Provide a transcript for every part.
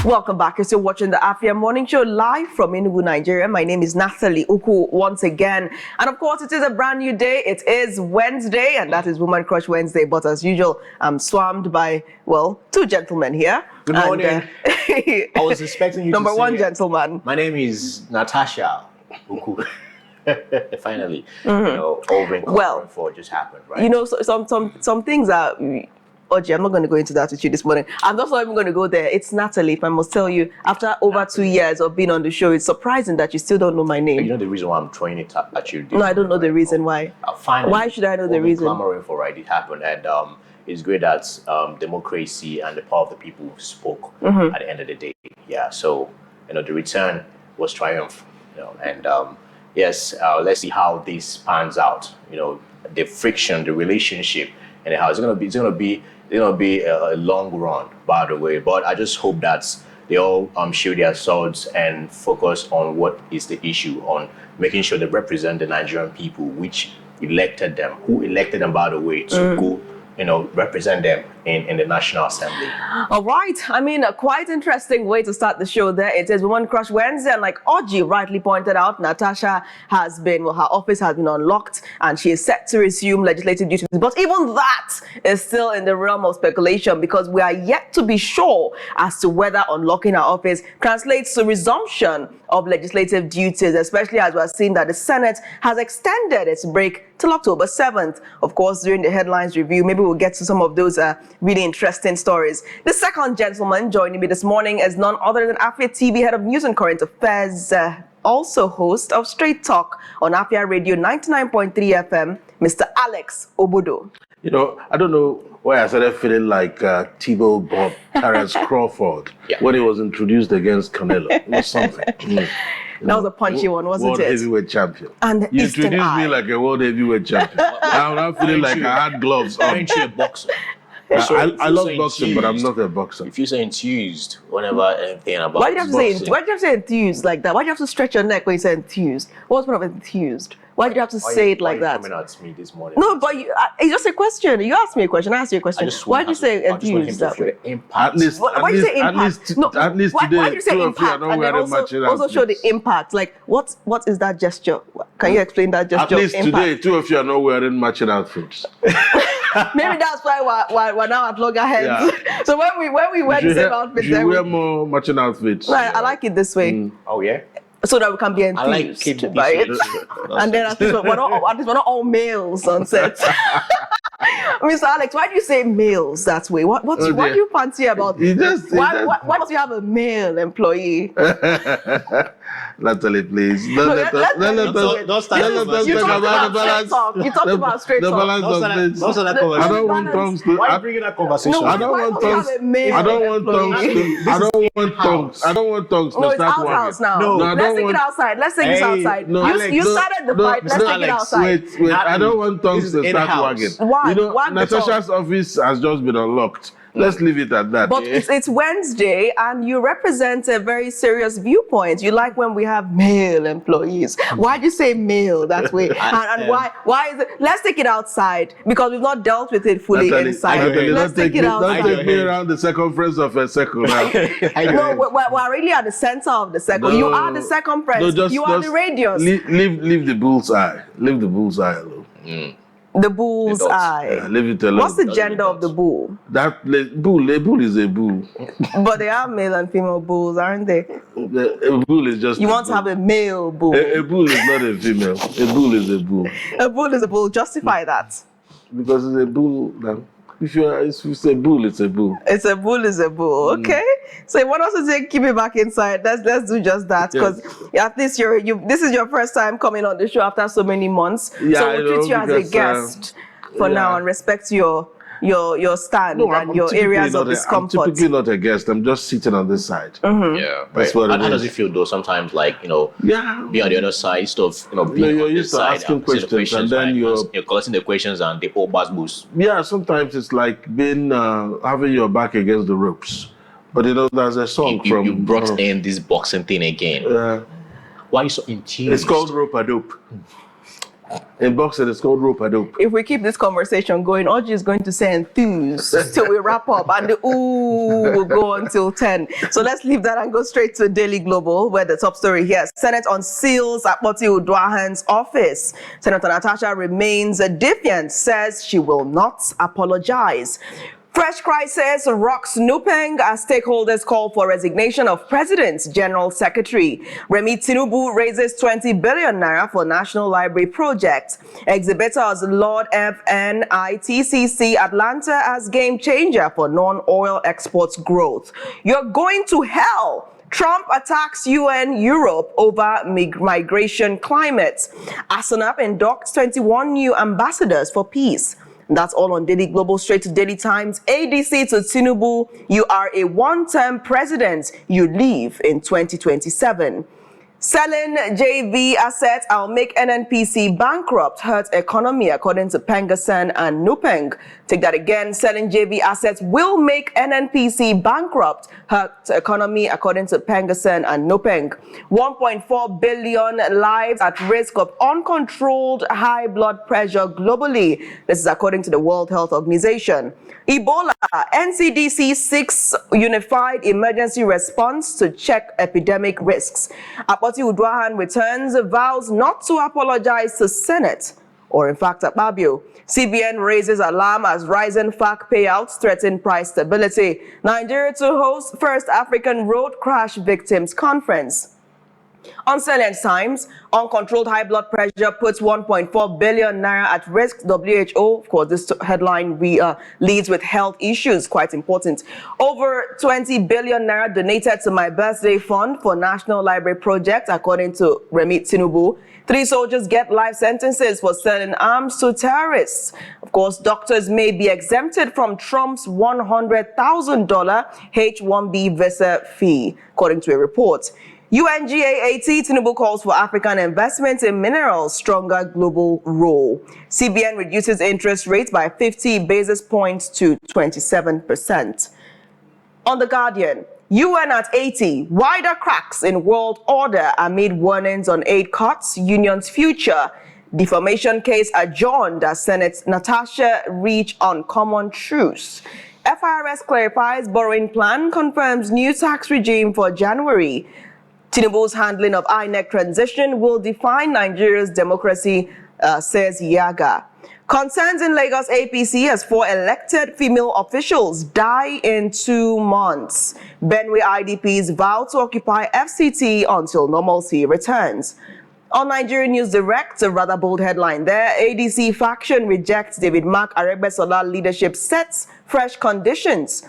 Welcome back. You're still watching the Afia Morning Show live from Tinubu, Nigeria. My name is Natalie Uku once again. And of course, it is a brand new day. It is Wednesday, and that is Woman Crush Wednesday. But as usual, I'm swarmed by, well, two gentlemen here. Good morning. I was expecting you Number to one say, gentleman. My name is Natasha Uku. Finally, all been for just happened, right? You know, some things are... Oji, I'm not going to go into that with you this morning. I'm just not even going to go there. It's Natalie. If I must tell you, after over 2 years of being on the show, it's surprising that you still don't know my name. You know the reason why I'm throwing it at you? No, I don't know the reason why. Finally, why should I know the reason? Clamoring for it happened, and it's great that democracy and the power of the people spoke at the end of the day. Yeah, so the return was triumph. And yes, let's see how this pans out. The friction, the relationship, and how it's gonna be a long run, by the way. But I just hope that they all shield their swords and focus on what is the issue, on making sure they represent the Nigerian people, which elected them, who elected them, by the way, to go, represent them in the National Assembly. All right. I mean, a quite interesting way to start the show there. It is Woman Crush Wednesday, and like Oji rightly pointed out, Natasha has been, her office has been unlocked, and she is set to resume legislative duties. But even that is still in the realm of speculation, because we are yet to be sure as to whether unlocking her office translates to resumption of legislative duties, especially as we are seeing that the Senate has extended its break till October 7th. Of course, during the headlines review, maybe we'll get to some of those really interesting stories. The second gentleman joining me this morning is none other than Afia TV head of news and current affairs, also host of Straight Talk on Afia Radio 99.3 FM, Mr. Alex Ogbodo. I don't know why I started feeling like Tebow Bob Terrence Crawford when he was introduced against Canelo. It was something. That was a punchy one, wasn't world it? Heavyweight champion. And you introduced me like a world heavyweight champion. I'm not feeling like I had gloves on. Aren't you a boxer? I love boxing, but I'm not a boxer. If you say enthused whenever anything about why do you have to say boxing, why do you have to say enthused like that? Why do you have to stretch your neck when you say enthused? What's the point of enthused? Why do you have to say it like that? Coming at me this morning. No, but it's just a question. You asked me a question. I asked you a question. Why do you say enthused that way? At least, why do you say impact? At least why today, do you say two of you are impact not and then wearing matching also show the outfits. impact? Like what is that gesture? Can you explain that gesture? At least impact? today, two of you are not wearing matching outfits. Maybe that's why we're now at loggerheads. Yeah. So when we wear the same outfits, you then wear more matching outfits. I like it this way. Oh yeah. So that we can be I like enthused it by it. this And then at least we're not all males on set. Mr. Alex, why do you say males that way? What do you fancy about why must you have a male employee? Natalie, please. Don't start You talked about straight talk. balance of this. Don't start that I conversation. don't want tongues to. Why are you bringing that conversation? No, I don't why want must you have tongues. a male I don't want tongues employee? to. I don't want tongues. I don't want tongues No, to it's start outhouse working. now. No, I Let's don't take it want. outside. Let's take this outside. No, You started the fight. Let's take it Alex, outside. Wait. I don't want tongues This to is start in-house. working. Why? Why the Natasha's office has just been unlocked. Let's leave it at that. But it's Wednesday, and you represent a very serious viewpoint. You like when we have male employees. Why do you say male that way? And why is it? Let's take it outside, because we've not dealt with it fully inside. Let's take it outside. Don't take me around the circumference of a circle now. No, we're really at the center of the circle. No. You are the circumference. You are the radius. Leave the bullseye. Leave the bullseye alone. The bull's eye. Yeah, leave it alone. What's the gender of the bull? A bull is a bull. But they are male and female bulls, aren't they? A bull is just. You want to have a male bull. A bull is not a female. A bull is a bull. A bull is a bull. Justify that. Because it's a bull. If you say bull, it's a bull. It's a bull is a bull. Okay. So you want us to say keep it back inside. Let's do just that, because at least this is your first time coming on the show after so many months. Yeah, so we'll treat you as a guest for now and respect your stand and your areas of discomfort. I'm typically not a guest. I'm just sitting on this side. Yeah, that's what it How is. does it feel though? Sometimes, be on the other side, instead of being you're on used this to side, asking questions, and then you're collecting the questions and the old boost. Yeah, sometimes it's like being having your back against the ropes. But there's a song from. You brought in this boxing thing again. Why are you so enthused? It's called rope a dope. In boxing, it's called rope a dope. If we keep this conversation going, Oji is going to say enthuse till we wrap up, and the ooh will go until 10. So let's leave that and go straight to Daily Global, where the top story here: Senate unseals Akpoti Uduaghan's office. Senator Natasha remains defiant, says she will not apologize. Fresh crisis rocks Nupeng as stakeholders call for resignation of President's General Secretary. Tinubu raises 20 billion naira for National Library project. Exhibitors Lord FN ITCC Atlanta as game changer for non-oil exports growth. You're going to hell. Trump attacks UN Europe over migration climate. ASEAN inducts 21 new ambassadors for peace. That's all on Daily Global. Straight to Daily Times. ADC to Tinubu, you are a one-term president. You leave in 2027. Selling JV assets, I'll make NNPC bankrupt, hurt economy, according to Pengasen and Nupeng. Take that again. Selling JV assets will make NNPC bankrupt, hurt economy, according to Pengasen and Nupeng. 1.4 billion lives at risk of uncontrolled high blood pressure globally. This is according to the World Health Organization. Ebola, NCDC 6 unified emergency response to check epidemic risks. Akpoti Uduaghan returns, vows not to apologize to Senate, or in fact Akpabio. CBN raises alarm as rising FAC payouts threaten price stability. Nigeria to host first African road crash victims conference. On Salient Times, uncontrolled high blood pressure puts 1.4 billion naira at risk. WHO, of course, this headline leads with health issues, quite important. Over 20 billion naira donated to My Birthday Fund for National Library project, according to Tinubu. 3 soldiers get life sentences for selling arms to terrorists. Of course, doctors may be exempted from Trump's $100,000 H-1B visa fee, according to a report. UNGAAT, Tinubu calls for African investment in minerals, stronger global role. CBN reduces interest rates by 50 basis points to 27%. On The Guardian, UN at 80, wider cracks in world order amid warnings on aid cuts, union's future. Defamation case adjourned as Senate Natasha reach on common truce. FIRS clarifies borrowing plan, confirms new tax regime for January. Tinubu's handling of INEC transition will define Nigeria's democracy, says Yaga. Concerns in Lagos APC as 4 elected female officials die in 2 months. Benue IDPs vow to occupy FCT until normalcy returns. On Nigeria News Direct, a rather bold headline there. ADC faction rejects David Mark Aregbesola leadership sets fresh conditions.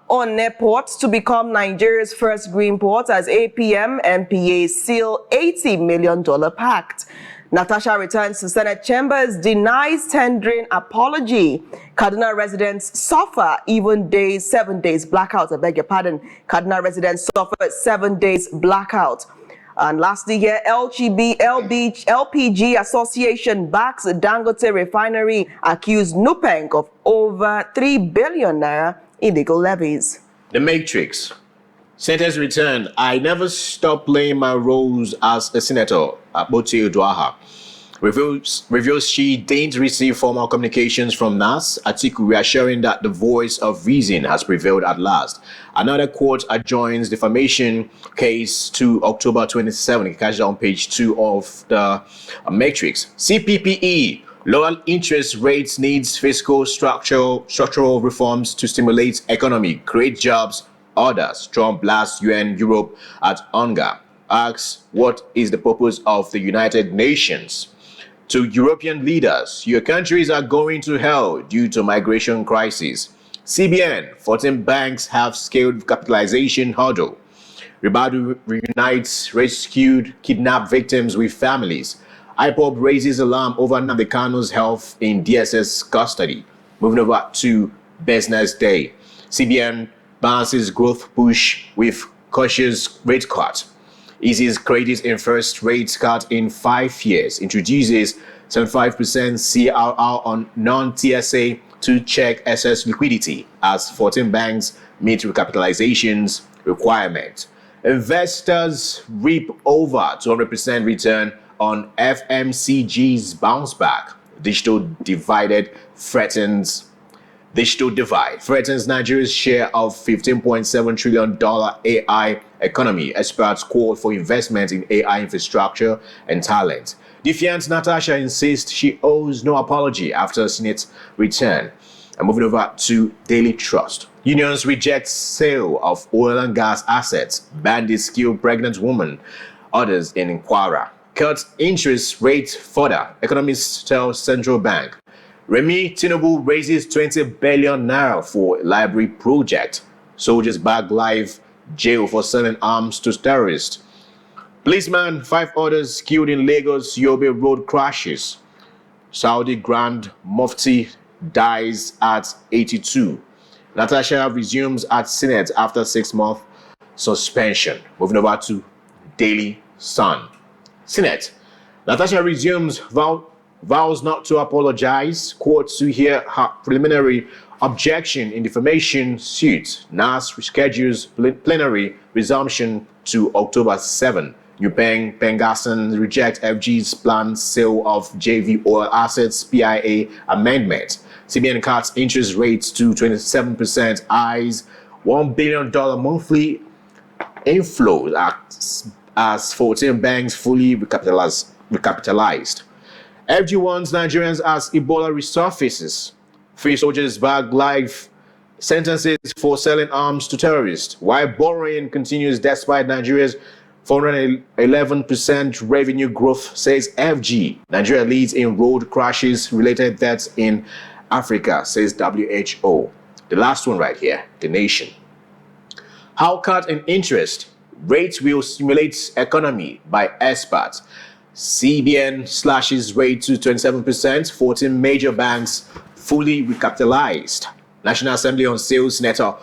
On Port to become Nigeria's first green port as APM MPA seal $80 million pact. Natasha returns to Senate chambers, denies tendering apology. Kaduna residents suffer 7 days blackout. I beg your pardon. Kaduna residents suffer 7 days blackout. And lastly here, LPG Association backs Dangote refinery, accused Nupeng of over 3 billion naira illegal levies. The Matrix. Senators return. I never stop playing my roles as a senator. Akpoti Uduaghan reveals she didn't receive formal communications from NAS. Atiku reassuring that the voice of reason has prevailed at last. Another court adjourns defamation case to October 27. You can catch it on page 2 of the Matrix. CPPE. Lower interest rates needs fiscal structural reforms to stimulate economy, create jobs, others. Trump blasts UN Europe at hunger. Asks, what is the purpose of the United Nations? To European leaders, your countries are going to hell due to migration crisis. CBN, 14 banks have scaled capitalization hurdle. Ribadu reunites rescued kidnapped victims with families. IPOB raises alarm over Nnamdi Kanu's health in DSS custody. Moving over to Business Day. CBN balances growth push with cautious rate cut. Eases credit in first rate cut in 5 years. Introduces 75% CRR on non-TSA to check excess liquidity as 14 banks meet recapitalizations requirement. Investors reap over 200% return on FMCG's bounce back. Digital divide threatens Nigeria's share of $15.7 trillion AI economy. Experts call for investment in AI infrastructure and talent. Defiant Natasha insists she owes no apology after Senate return. And moving over to Daily Trust. Unions reject sale of oil and gas assets. Bandit skilled pregnant woman. Others in Kwara. Cut interest rate further. Economists tell central bank. Remi Tinubu raises 20 billion naira for library project. Soldiers bag live jail for selling arms to terrorists. Policeman, 5 others killed in Lagos Yobe road crashes. Saudi Grand Mufti dies at 82. Natasha resumes at Senate after 6-month suspension. Moving over to Daily Sun. Senate. Natasha resumes vows not to apologize. Court to hear her preliminary objection in defamation suit. NAS schedules plenary resumption to October 7. Upeng Pengassan reject FG's planned sale of JV oil assets PIA amendment. CBN cuts interest rates to 27%. Eyes $1 billion monthly inflow as 14 banks fully recapitalized. FG warns Nigerians as Ebola resurfaces. 3 soldiers bag life sentences for selling arms to terrorists. While borrowing continues despite Nigeria's 411% revenue growth, says FG. Nigeria leads in road crashes related deaths in Africa, says WHO. The last one right here, The Nation. How cut in interest rates will stimulate economy by experts. CBN slashes rate to 27%, 14 major banks fully recapitalized. National Assembly on sales Senator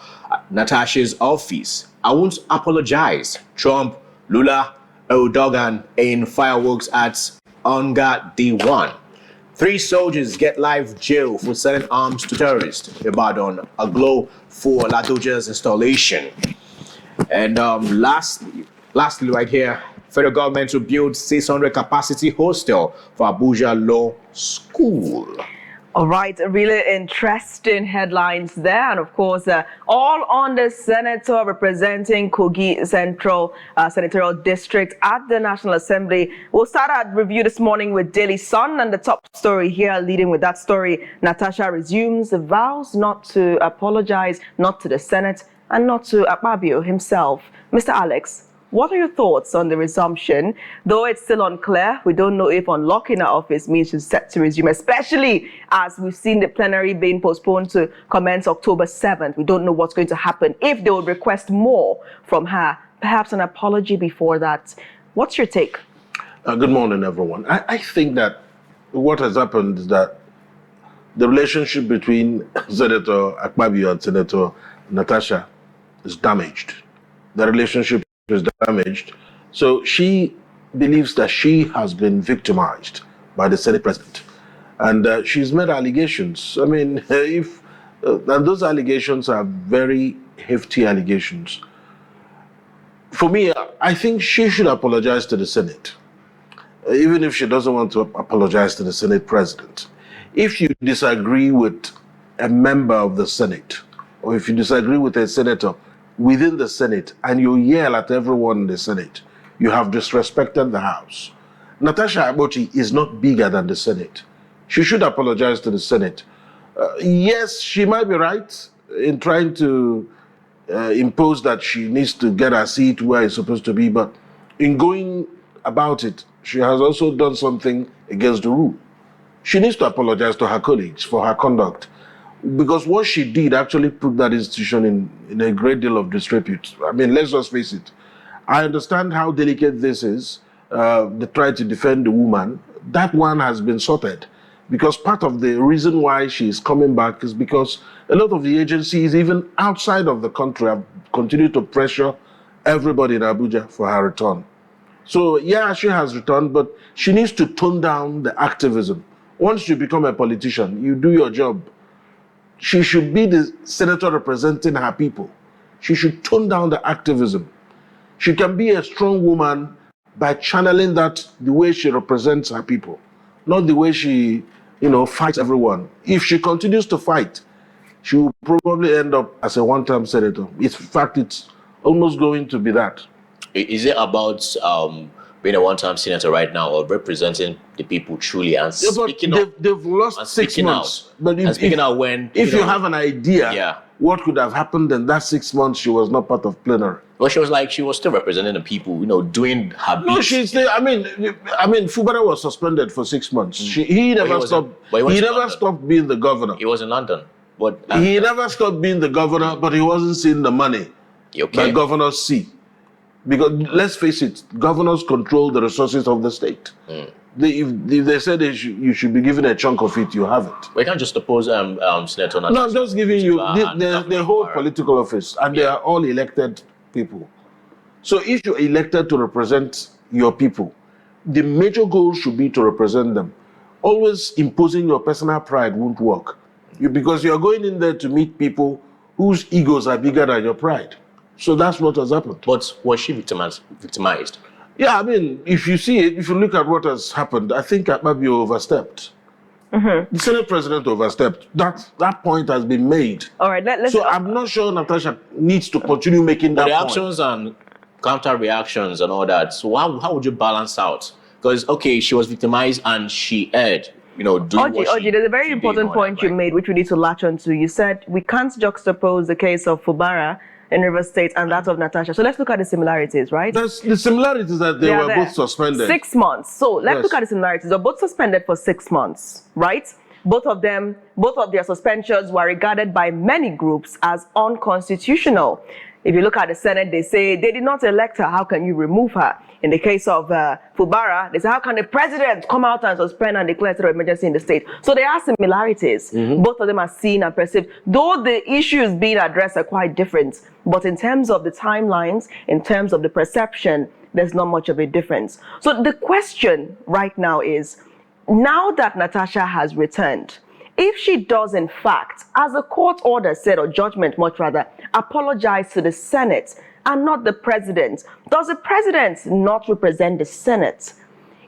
Natasha's office. I won't apologize. Trump, Lula, Uduaghan in fireworks at Onga D1. 3 soldiers get live jail for selling arms to terrorists. Ibadan, a glow for Ladoja's installation. And lastly right here, federal government to build 600 capacity hostel for Abuja Law School. All right, really interesting headlines there. And of course, all on the senator representing Kogi Central Senatorial District at the National Assembly. We'll start our review this morning with Daily Sun, and the top story here, leading with that story, Natasha resumes vows not to apologize, not to the Senate, and not to Akpabio himself. Mr. Alex, what are your thoughts on the resumption? Though it's still unclear, we don't know if unlocking her office means she's set to resume, especially as we've seen the plenary being postponed to commence October 7th. We don't know what's going to happen. If they would request more from her, perhaps an apology before that. What's your take? Good morning, everyone. I think that what has happened is that the relationship between Senator Akpabio and Senator Natasha is damaged. The relationship is damaged. So she believes that she has been victimized by the Senate president. And she's made allegations. I mean, and those allegations are very hefty allegations. For me, I think she should apologize to the Senate, even if she doesn't want to apologize to the Senate president. If you disagree with a member of the Senate, or if you disagree with a senator within the Senate and you yell at everyone in the Senate, you have disrespected the House. Natasha Akpoti is not bigger than the Senate. She should apologize to the Senate. Yes, she might be right in trying to impose that she needs to get her seat where it's supposed to be, but in going about it, she has also done something against the rule. She needs to apologize to her colleagues for her conduct, because what she did actually put that institution in a great deal of disrepute. I mean, let's just face it. I understand how delicate this is. They try to defend the woman. That one has been sorted, because part of the reason why she is coming back is because a lot of the agencies, even outside of the country, have continued to pressure everybody in Abuja for her return. So yeah, she has returned, but she needs to tone down the activism. Once you become a politician, you do your job. She should be the senator representing her people. She should tone down the activism. She can be a strong woman by channeling that the way she represents her people, not the way she, fights everyone. If she continues to fight, she will probably end up as a one-term senator. In fact, it's almost going to be that. Is it about being a one-time senator right now, or representing the people truly and speaking up? They've lost 6 months. But if you have an idea, what could have happened in that 6 months she was not part of plenary? Well, she was still representing the people, doing her bit. No, she's still. I mean, Fubara was suspended for 6 months. He never stopped. He never stopped being the governor. He was in London, but he never stopped being the governor. But he wasn't seeing the money that governors see, because let's face it, governors control the resources of the state. If they said you should be given a chunk of it, you have it. We can't just oppose Senator. No, I'm just giving you. They hold political office, and they are all elected people. So if you're elected to represent your people, the major goal should be to represent them. Always imposing your personal pride won't work, because you're going in there to meet people whose egos are bigger than your pride. So that's what has happened. But was she victimized? Yeah, I mean, if you see it, if you look at what has happened, I think Akpoti overstepped. The Senate president overstepped. That point has been made. All right, I'm not sure Natasha needs to continue making that point. Reactions and counter reactions and all that. So how would you balance out? Because she was victimized and she erred. Oji, there's a very important point you made, which we need to latch onto. You said we can't juxtapose the case of Fubara in River State and that of Natasha. So let's look at the similarities, right? The similarities that they were both suspended. 6 months. So let's look at the similarities. They're both suspended for 6 months, right? Both of their suspensions were regarded by many groups as unconstitutional. If you look at the Senate, they say they did not elect her. How can you remove her? In the case of Fubara, they say, how can the president come out and suspend and declare state of emergency in the state? So there are similarities. Both of them are seen and perceived, though the issues being addressed are quite different. But in terms of the timelines, in terms of the perception, there's not much of a difference. So the question right now is, now that Natasha has returned, if she does in fact, as the court order said, or judgment much rather, apologize to the Senate and not the president, does the president not represent the Senate?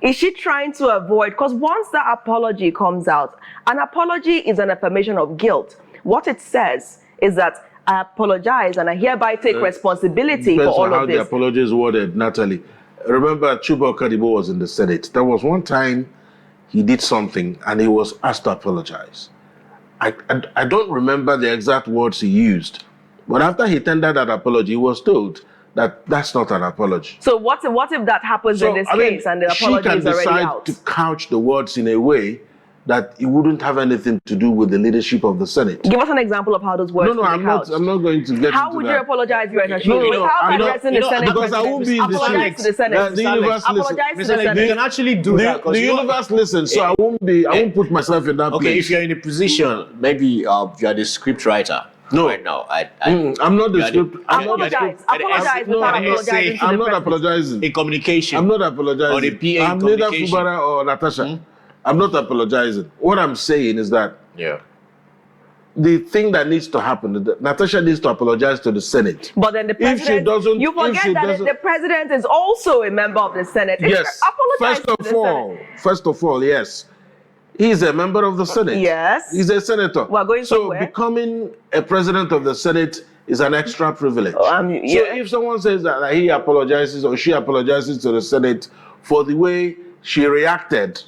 Is she trying to avoid, because once that apology comes out, an apology is an affirmation of guilt. What it says is that I apologize and I hereby take responsibility for all of this. How the apology is worded, Natalie. Remember, Chuba Kadibo was in the Senate. There was one time he did something and he was asked to apologize. I don't remember the exact words he used, but after he tendered that apology, he was told that that's not an apology. So what if that happens in this case and the apology is already out? She can decide to couch the words in a way that it wouldn't have anything to do with the leadership of the Senate. Give us an example of how those words No, I'm not going to get how into would that. you apologize if you were because I won't be in the apologize to the Senate. The universe Apologize to the Senate. You can actually do that. The universe listens, so I won't put myself in that place. Okay, if you're in a position, maybe you are the script writer. No, right now, I'm not the script. Apologize without apologizing to the I'm not apologizing. In communication. I'm not apologizing. Or the PA I'm neither Fubara or Natasha. I'm not apologizing. What I'm saying is that the thing that needs to happen, Natasha needs to apologize to the Senate. But then the president, if she doesn't, you forget that the president is also a member of the Senate. Yes. First of all, yes. He's a member of the Senate. Yes. He's a senator. We're going somewhere. Becoming a president of the Senate is an extra privilege. So if someone says that he apologizes or she apologizes to the Senate for the way she reacted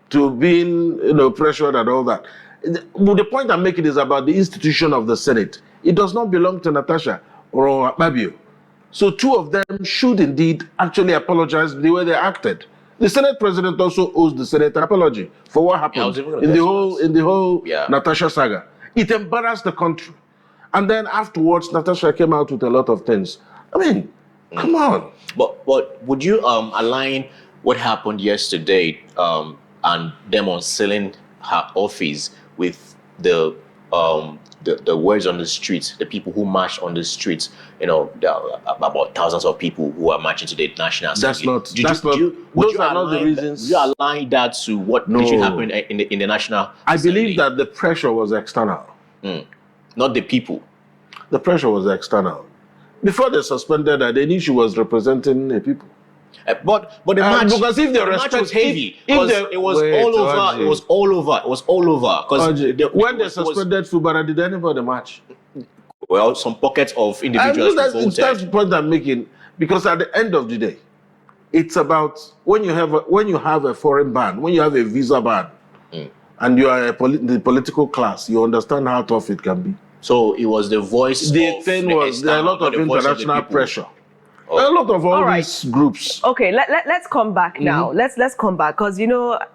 to being, pressured and all that. The point I'm making is about the institution of the Senate. It does not belong to Natasha or Akpoti. So two of them should indeed actually apologize the way they acted. The Senate president also owes the Senate an apology for what happened in the whole Natasha saga. It embarrassed the country. And then afterwards, Natasha came out with a lot of things. I mean, come on. But would you align what happened yesterday and them unsealing her office with the words on the streets, the people who marched on the streets, there are about thousands of people who are marching to the National Assembly. Those are not the reasons. Would you align that to what should happen in the National Assembly? I believe that the pressure was external. Not the people. The pressure was external. Before they suspended her, they knew she was representing the people. But the match, because if they the match respect, was heavy. it was all over. Because when they suspended Fubara, did anybody match? Well, some pockets of individuals voted. That's the point I'm making. Because at the end of the day, it's about when you have a foreign ban, when you have a visa ban, and you are the political class, you understand how tough it can be. So it was the voice. The thing was there are a lot of international pressure. A lot of all these groups. Okay, let's come back now. Let's come back because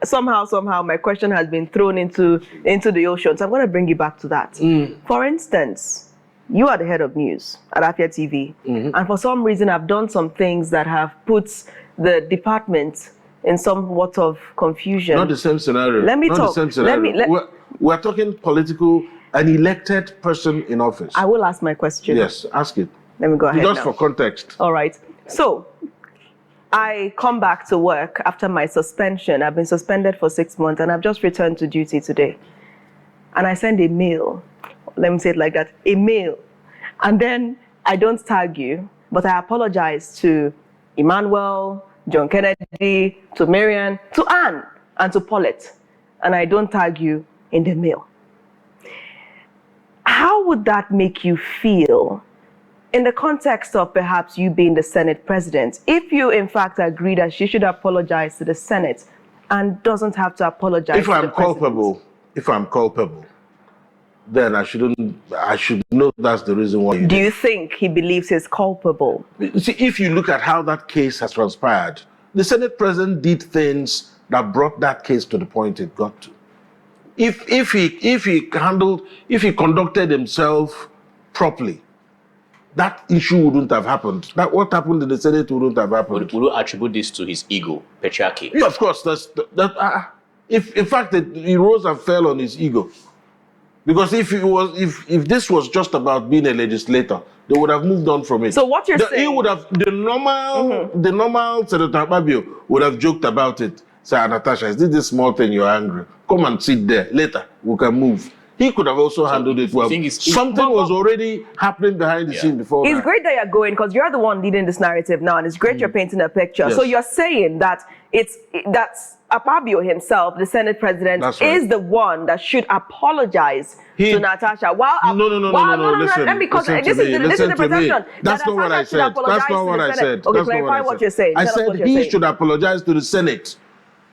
somehow my question has been thrown into the ocean. So I'm going to bring you back to that. For instance, you are the head of news at Afia TV, and for some reason I've done some things that have put the department in somewhat of confusion. Not the same scenario. Let me Not talk. The same scenario. We're talking political, an elected person in office. I will ask my question. Yes, ask it. Let me go ahead Just now. for context. All right. So, I come back to work after my suspension. I've been suspended for 6 months and I've just returned to duty today. And I send a mail. Let me say it like that. A mail. And then I don't tag you, but I apologize to Emmanuel, John Kennedy, to Marian, to Anne, and to Paulette. And I don't tag you in the mail. How would that make you feel? In the context of perhaps you being the Senate president, if you in fact agree that she should apologize to the Senate and doesn't have to apologize if I'm culpable, then I should know that's the reason why Do you think he believes he's culpable? See, if you look at how that case has transpired, the Senate president did things that brought that case to the point it got to. If he conducted himself properly, that issue wouldn't have happened. That what happened in the Senate wouldn't have happened. Would you attribute this to his ego, patriarchy? Yeah, of course. If in fact he rose and fell on his ego, because if this was just about being a legislator, they would have moved on from it. So what you're saying? He would have the normal Senator Akpabio would have joked about it. Say, Natasha, is this small thing you're angry? Come and sit there. Later we can move. He could have also handled it well. Something was already happening behind the scene before. It's great that you're going because you're the one leading this narrative now, and it's great you're painting a picture. Yes. So you're saying that that's Akpabio himself, the Senate president, is the one that should apologize to Natasha. Listen, Let me this is the perception. That's not what I said. That's not what I said. Okay, clarify what you're saying. I said he should apologize to the Senate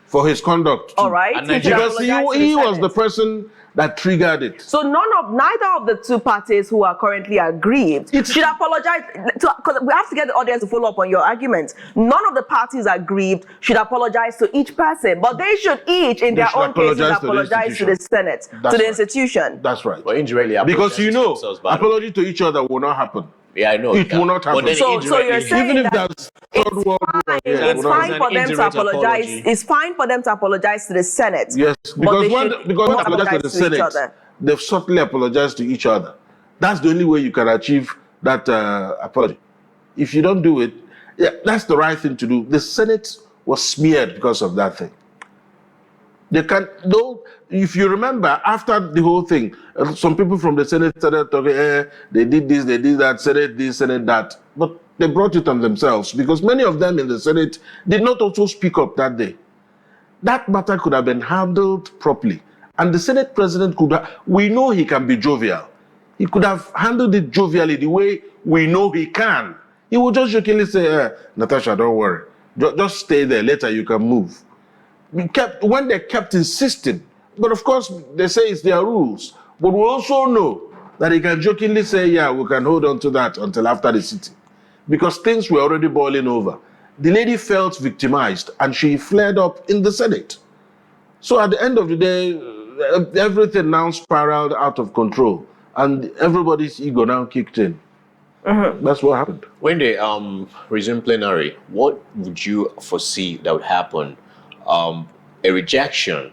for his conduct. All right, because he was the person that triggered it. So neither of the two parties who are currently aggrieved should apologize. Because we have to get the audience to follow up on your argument. None of the parties aggrieved should apologize to each person, but they should each, in their own cases, apologize to the Senate, to the institution. That's right. Well, indirectly, because apology to each other will not happen. Yeah, I know. It will not happen. So you're saying even if that's Third World War, it's fine for them to apologize. It's fine for them to apologize to the Senate. Yes, because when they apologize to the Senate, they've subtly apologized to each other. That's the only way you can achieve that apology. If you don't do it, that's the right thing to do. The Senate was smeared because of that thing. They can't. If you remember, after the whole thing, some people from the Senate started talking, they did this, they did that, Senate this, Senate that. But they brought it on themselves because many of them in the Senate did not also speak up that day. That matter could have been handled properly. And the Senate president we know he can be jovial. He could have handled it jovially the way we know he can. He would just jokingly say, Natasha, don't worry. Just stay there, later you can move. When they kept insisting, but of course they say it's their rules, but we also know that he can jokingly say, we can hold on to that until after the sitting, because things were already boiling over. The lady felt victimized and she flared up in the Senate. So at the end of the day, everything now spiraled out of control and everybody's ego now kicked in. That's what happened. When they resume plenary, what would you foresee that would happen? A rejection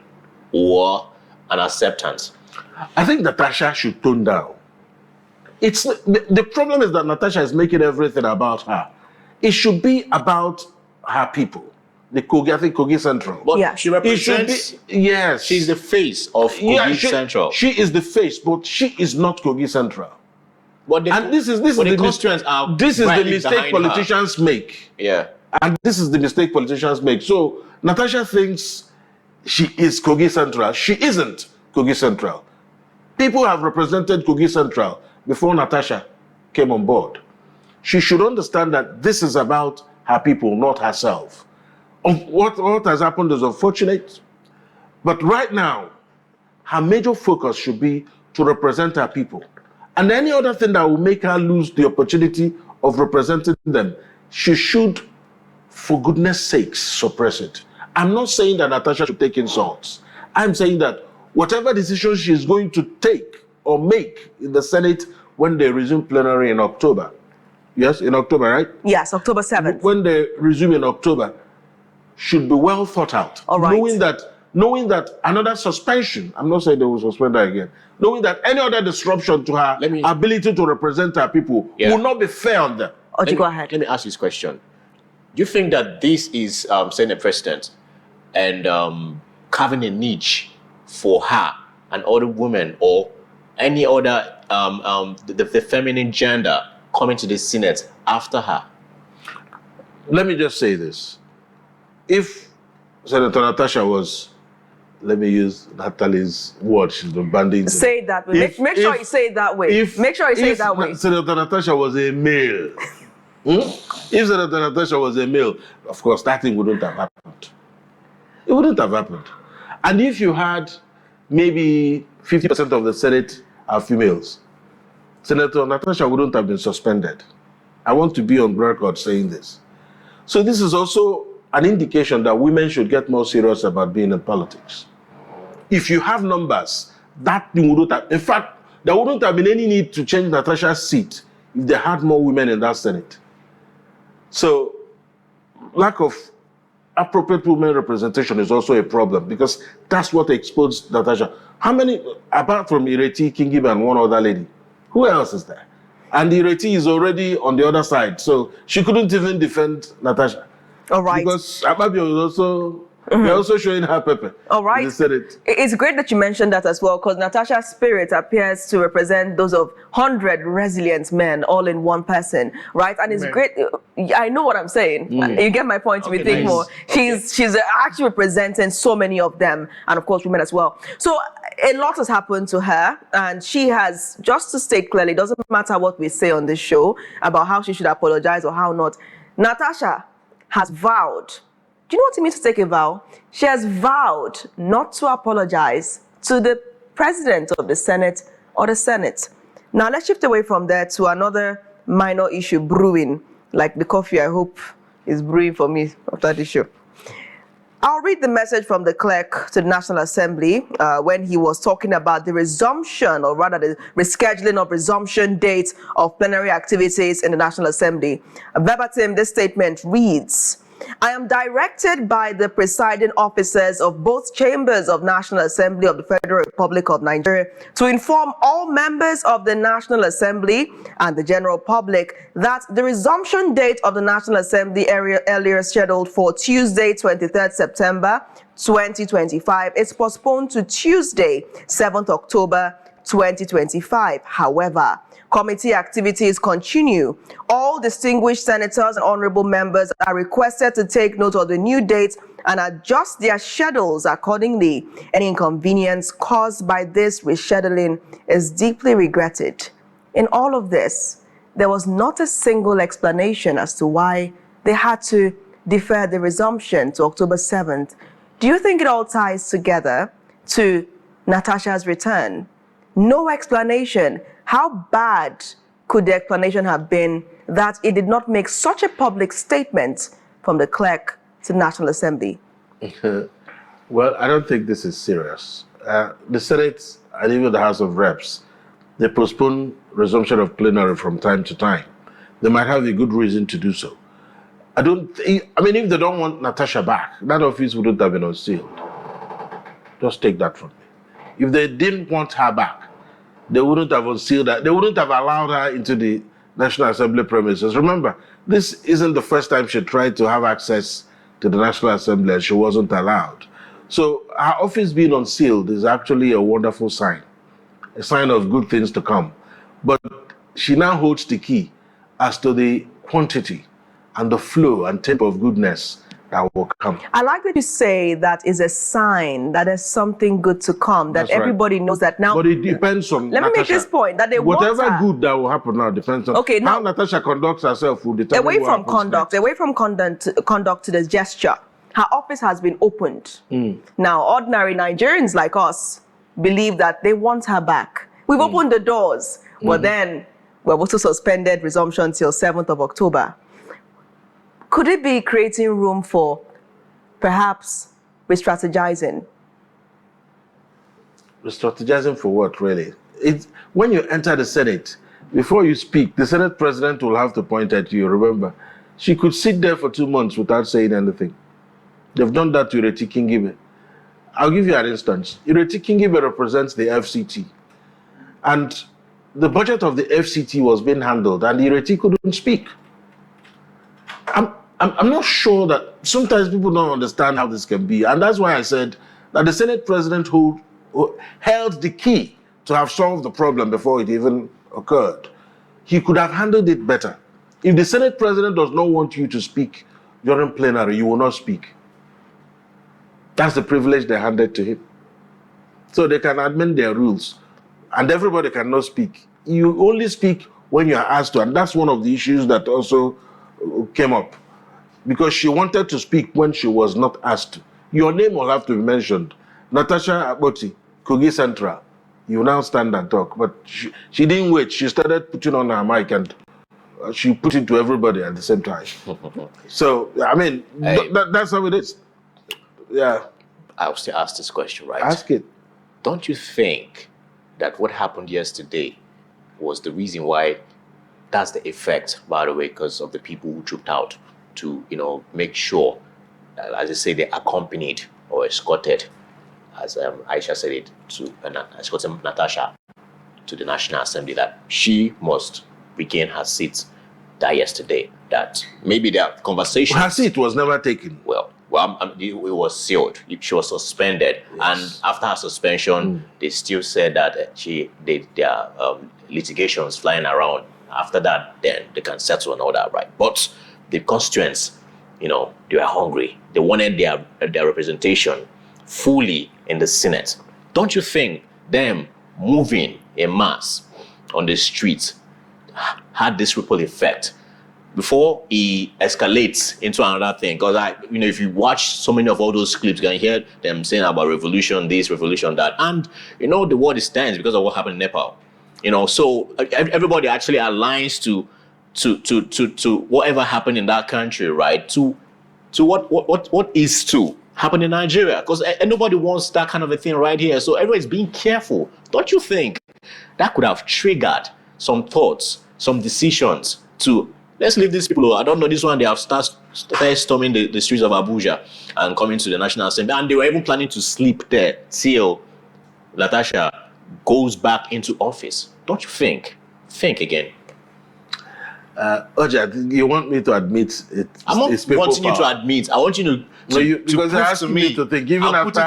or an acceptance? I think Natasha should tone down. The problem is that Natasha is making everything about her. It should be about her people. I think Kogi Central. But she represents. Yes. She's the face of Kogi Central. She is the face, but she is not Kogi Central. But this is the mistake politicians make. Yeah. And this is the mistake politicians make. So Natasha thinks she is Kogi Central. She isn't Kogi Central. People have represented Kogi Central before Natasha came on board. She should understand that this is about her people, not herself. What has happened is unfortunate, but right now, her major focus should be to represent her people. And any other thing that will make her lose the opportunity of representing them, she should, for goodness sakes, suppress it. I'm not saying that Natasha should take insults. I'm saying that whatever decision she is going to take or make in the Senate when they resume plenary in October, yes, in October, right? Yes, October 7th. When they resume in October, should be well thought out. All right. Knowing that another suspension, I'm not saying they will suspend her again, knowing that any other disruption to her ability to represent her people will not be fair on them. Oji, go ahead. Let me ask you this question. Do you think that this is setting a precedent and carving a niche for her and other women or any other the feminine gender coming to the Senate after her? Let me just say this. If Senator Natasha was, let me use Natalie's word, she's been banding. Say it that way. Make sure you say it that way. Make sure you say it that way. If Senator Natasha was a male, if Senator Natasha was a male, of course, that thing wouldn't have happened. It wouldn't have happened. And if you had maybe 50% of the Senate are females, Senator Natasha wouldn't have been suspended. I want to be on record saying this. So this is also an indication that women should get more serious about being in politics. If you have numbers, that thing wouldn't have, in fact, there wouldn't have been any need to change Natasha's seat if they had more women in that Senate. So, lack of appropriate women representation is also a problem because that's what exposed Natasha. How many, apart from Ireti, Kingib, and one other lady, who else is there? And Ireti is already on the other side, so she couldn't even defend Natasha. All right. Because Akpoti was also, they're also showing her pepper. All right. In the Senate. It's great that you mentioned that as well, because Natasha's spirit appears to represent those of 100 resilient men all in one person, right? And it's great. I know what I'm saying. You get my point. We think more. She's actually representing so many of them, and of course women as well. So a lot has happened to her, and she has, just to state clearly, it doesn't matter what we say on this show about how she should apologize or how not. Natasha has vowed. Do you know what it means to take a vow? She has vowed not to apologize to the president of the Senate or the Senate. Now let's shift away from there to another minor issue brewing, like the coffee I hope is brewing for me after this show. I'll read the message from the clerk to the National Assembly when he was talking about the resumption, or rather the rescheduling of resumption dates of plenary activities in the National Assembly. Verbatim, this statement reads, I am directed by the presiding officers of both chambers of National Assembly of the Federal Republic of Nigeria to inform all members of the National Assembly and the general public that the resumption date of the National Assembly earlier scheduled for Tuesday, 23rd September 2025 is postponed to Tuesday, 7th October 2025. However, committee activities continue. All distinguished senators and honorable members are requested to take note of the new date and adjust their schedules accordingly. Any inconvenience caused by this rescheduling is deeply regretted. In all of this, there was not a single explanation as to why they had to defer the resumption to October 7th. Do you think it all ties together to Natasha's return? No explanation. How bad could the explanation have been that it did not make such a public statement from the clerk to the National Assembly? Well, I don't think this is serious. The Senate and even the House of Reps, they postpone resumption of plenary from time to time. They might have a good reason to do so. I mean, if they don't want Natasha back, that office wouldn't have been unsealed. Just take that from me. If they didn't want her back, they wouldn't have unsealed her. They wouldn't have allowed her into the National Assembly premises. Remember, this isn't the first time she tried to have access to the National Assembly and she wasn't allowed. So her office being unsealed is actually a wonderful sign, a sign of good things to come. But she now holds the key as to the quantity and the flow and tempo of goodness that will come. I like that you say that is a sign that there's something good to come, that That's right. everybody knows that now. But it depends on Let me make this point, that they whatever want her. good that will happen now depends on how Natasha conducts herself will determine Away what from happens conduct, next. away from conduct to the gesture. Her office has been opened. Now, ordinary Nigerians like us believe that they want her back. We've opened the doors, but then we're also suspended resumption till 7th of October. Could it be creating room for perhaps re-strategizing? Strategizing for what, really? It's when you enter the Senate, before you speak, the Senate president will have to point at you. Remember, she could sit there for 2 months without saying anything. They've done that to Ireti Kingibe. I'll give you an instance. Ireti Kingibe represents the FCT. And the budget of the FCT was being handled, and Ireti couldn't speak. I'm not sure that sometimes people don't understand how this can be. And that's why I said that the Senate president who held the key to have solved the problem before it even occurred, he could have handled it better. If the Senate president does not want you to speak during plenary, you will not speak. That's the privilege they handed to him. So they can amend their rules, and everybody cannot speak. You only speak when you are asked to, and that's one of the issues that also came up. Because she wanted to speak when she was not asked. Your name will have to be mentioned. Natasha Akpoti, Kogi Central. You now stand and talk. But she didn't wait. She started putting on her mic and she put it to everybody at the same time. So, I mean, that's how it is. Yeah. I'll still ask this question, right? Ask it. Don't you think that what happened yesterday was the reason why that's the effect, by the way, because of the people who trooped out to, make sure, as I say, they accompanied or escorted, as Aisha said it, to escorting Natasha to the National Assembly, that she must regain her seat that yesterday, that maybe their conversation... Her seat was never taken. Well, it was sealed. She was suspended. Yes. And after her suspension, they still said that their litigation was flying around. After that, then they can settle and all that, right? But the constituents, they were hungry. They wanted their representation fully in the Senate. Don't you think them moving en masse on the streets had this ripple effect before he escalates into another thing? Because if you watch so many of all those clips, you can hear them saying about revolution this, revolution that, and the world is tense because of what happened in Nepal. So everybody actually aligns to whatever happened in that country, right? To what is to happen in Nigeria, because nobody wants that kind of a thing right here. So everybody's being careful. Don't you think that could have triggered some thoughts, some decisions to let's leave these people alone? I don't know, this one they have started storming the streets of Abuja and coming to the National Assembly, and they were even planning to sleep there till Natasha goes back into office. Don't you think? Think again. Oja, you want me to admit it? I'm not wanting you to admit. I want you to because I asked me to think. Even after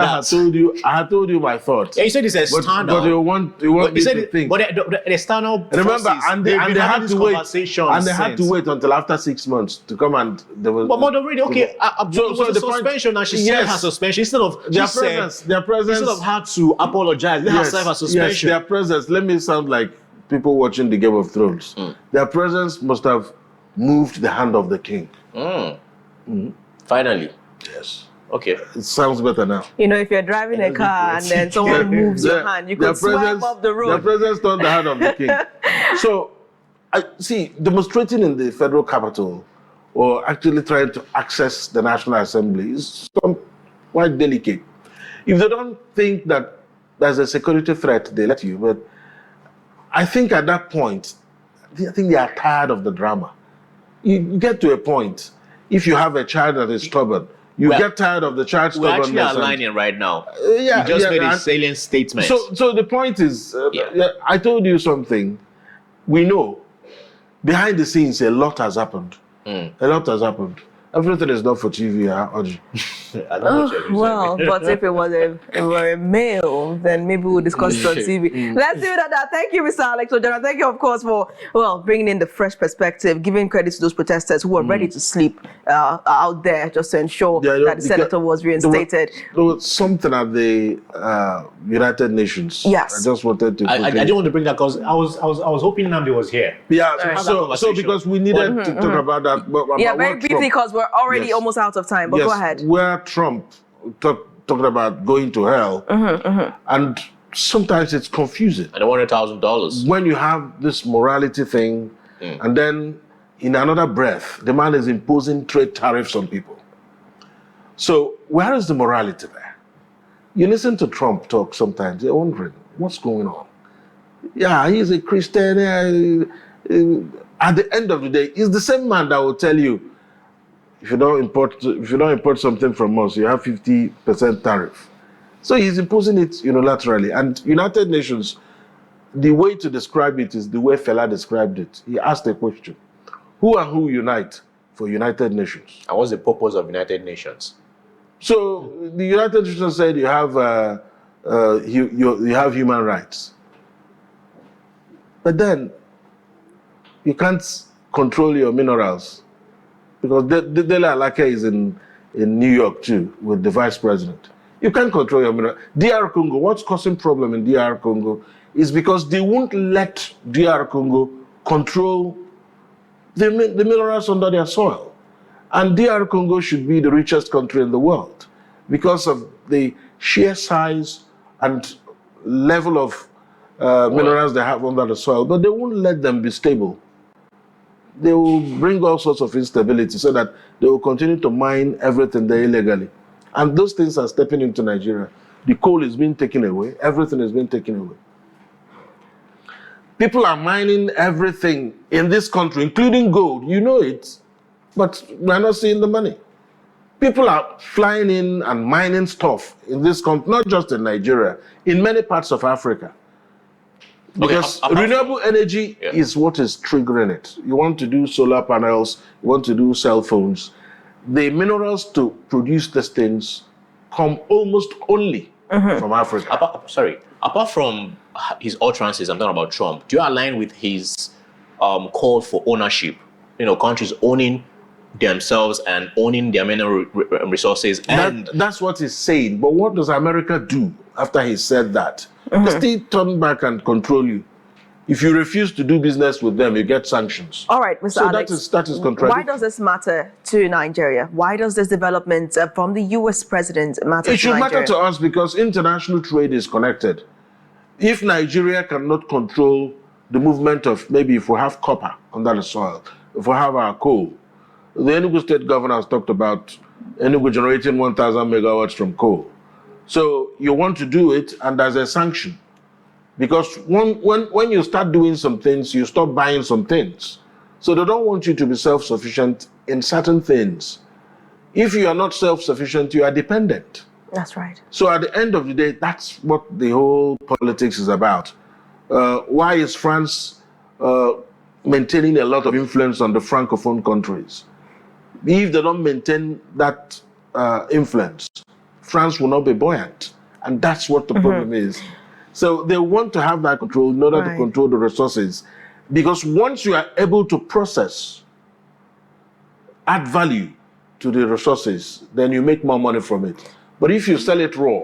I had told you my thoughts. Yeah, you said it's external. But you want me to think. But the external. Remember, and they had to wait. And they had to wait until after 6 months to come and there was. But already okay. So the suspension, and she said her suspension instead of their presence. Instead of her to apologize, let her serve her suspension. Yes, their presence. Let me sound like people watching the Game of Thrones. Their presence must have moved the hand of the king. Finally. Yes. Okay. It sounds better now. If you're driving a car and then someone moves your hand, you could swipe up the road. Their presence turned the hand of the king. So, I see, demonstrating in the federal capital or actually trying to access the National Assembly is quite delicate. If they don't think that there's a security threat, they let you. But I think at that point, I think they are tired of the drama. You get to a point, if you have a child that is stubborn, you get tired of the child stubbornness. We're actually aligning right now. You just made a salient statement. So the point is, I told you something. We know, behind the scenes, a lot has happened. A lot has happened. Everything is not for TV, Audrey. I don't know what you're Well, but if it were a male, then maybe we'll discuss it on TV. Let's leave it at that. Thank you, Mr. Alex Ogbodo. Thank you, of course, for bringing in the fresh perspective, giving credit to those protesters who were ready to sleep out there just to ensure that the senator was reinstated. There was something at the United Nations. Yes, I just wanted to. I didn't want to bring that because I was hoping Nnamdi was here. Yeah, Right. so because we needed to talk about that. Yeah, very briefly because we're already almost out of time. But go ahead. Where Trump talking about going to hell, and sometimes it's confusing. And $100,000 when you have this morality thing, and then in another breath, the man is imposing trade tariffs on people. So where is the morality there? You listen to Trump talk sometimes, you're wondering, what's going on? Yeah, he's a Christian. At the end of the day, he's the same man that will tell you, if you don't import something from us, you have 50% tariff. So he's imposing it unilaterally. And United Nations, the way to describe it is the way Fela described it. He asked a question: who and who unite for United Nations? And what's the purpose of United Nations? So the United Nations said you have human rights, but then you can't control your minerals. Because Dele Alake is in New York too, with the vice president. You can't control your mineral. DR Congo, what's causing problem in DR Congo is because they won't let DR Congo control the minerals under their soil. And DR Congo should be the richest country in the world because of the sheer size and level of minerals they have under the soil. But they won't let them be stable. They will bring all sorts of instability so that they will continue to mine everything there illegally. And those things are stepping into Nigeria. The coal is being taken away. Everything is being taken away. People are mining everything in this country, including gold. You know it, but we're not seeing the money. People are flying in and mining stuff in this country, not just in Nigeria, in many parts of Africa. Because renewable energy is what is triggering it. You want to do solar panels, you want to do cell phones. The minerals to produce these things come almost only from Africa. Apart from his utterances, I'm talking about Trump, do you align with his call for ownership? Countries owning themselves and owning their mineral resources. And that's what he's saying. But what does America do after he said that? They still turn back and control you. If you refuse to do business with them, you get sanctions. All right, Mr. Alex. So that is contradictory. Why does this matter to Nigeria? Why does this development from the U.S. president matter to Nigeria? It should matter to us because international trade is connected. If Nigeria cannot control the movement of, maybe if we have copper under the soil, if we have our coal, the Enugu state governor has talked about Enugu generating 1,000 megawatts from coal. So you want to do it, and there's a sanction. Because when you start doing some things, you stop buying some things. So they don't want you to be self-sufficient in certain things. If you are not self-sufficient, you are dependent. That's right. So at the end of the day, that's what the whole politics is about. Why is France maintaining a lot of influence on the Francophone countries? If they don't maintain that influence, France will not be buoyant. And that's what the problem is. So they want to have that control in order to control the resources. Because once you are able to process, add value to the resources, then you make more money from it. But if you sell it raw,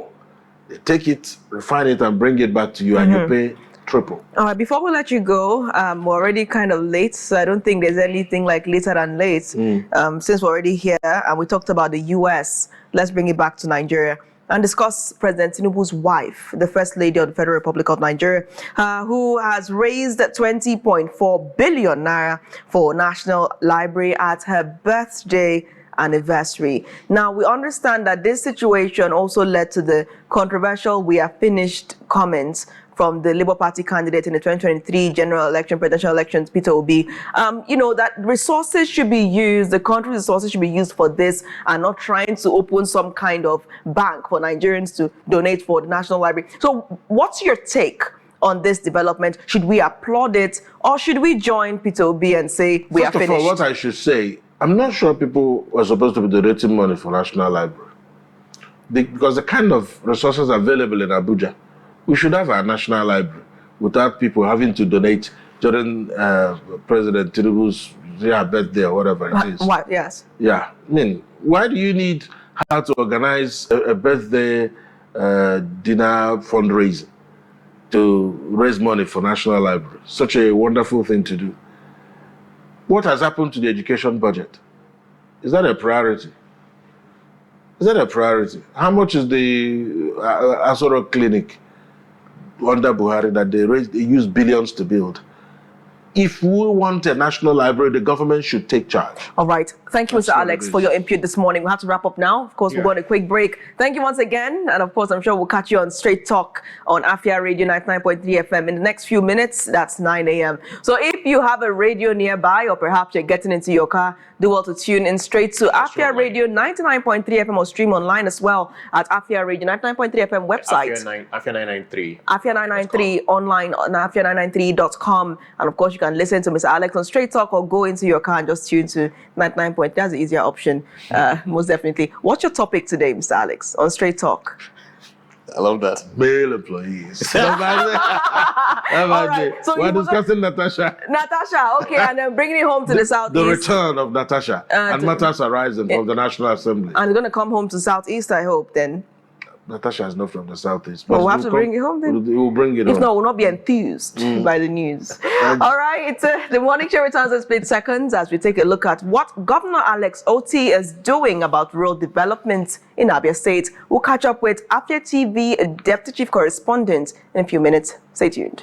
they take it, refine it, and bring it back to you, and you pay triple. All right, before we let you go, we're already kind of late, so I don't think there's anything like later than late. Since we're already here and we talked about the U.S., let's bring it back to Nigeria and discuss President Tinubu's wife, the First Lady of the Federal Republic of Nigeria, who has raised 20.4 billion naira for National Library at her birthday anniversary. Now, we understand that this situation also led to the controversial "we are finished" comments from the Labour Party candidate in the 2023 general election, presidential elections, Peter Obi. That resources should be used, the country's resources should be used for this, and not trying to open some kind of bank for Nigerians to donate for the National Library. So what's your take on this development? Should we applaud it, or should we join Peter Obi and say we are finished? First of all, what I should say, I'm not sure people were supposed to be donating money for National Library. because the kind of resources available in Abuja, we should have our national library without people having to donate during President Tinubu's birthday or whatever it is. What? Yes. Yeah. I mean, why do you need how to organize a birthday dinner fundraiser to raise money for National Library? Such a wonderful thing to do. What has happened to the education budget? Is that a priority? Is that a priority? How much is the Asoro Clinic under Buhari that they use billions to build? If we want a national library, the government should take charge. All right. Thank you, Mr. Alex, for your input this morning. We'll have to wrap up now. Of course, we'll go on a quick break. Thank you once again. And of course, I'm sure we'll catch you on Straight Talk on Afia Radio 99.3 FM in the next few minutes. That's 9 a.m. So if you have a radio nearby, or perhaps you're getting into your car, do well to tune in straight to Afia Radio 99.3 FM or stream online as well at Afia Radio 99.3 FM website. Afia 993. Afia 993 online on Afia993.com. And of course, you can listen to Mr. Alex on Straight Talk or go into your car and just tune to 99. That's the easier option, most definitely. What's your topic today, Mr. Alex, on Straight Talk? I love that. Male employees. So we're discussing Natasha. Natasha, okay, and then bringing it home to the Southeast. The return of Natasha and matters arising from the National Assembly. And going to come home to Southeast, I hope, then. Natasha is not from the Southeast. But we'll have to bring it home then. We'll bring it home. If not, we'll not be enthused by the news. All right, the morning show returns in split seconds as we take a look at what Governor Alex Oti is doing about rural development in Abia State. We'll catch up with Afia TV Deputy Chief Correspondent in a few minutes. Stay tuned.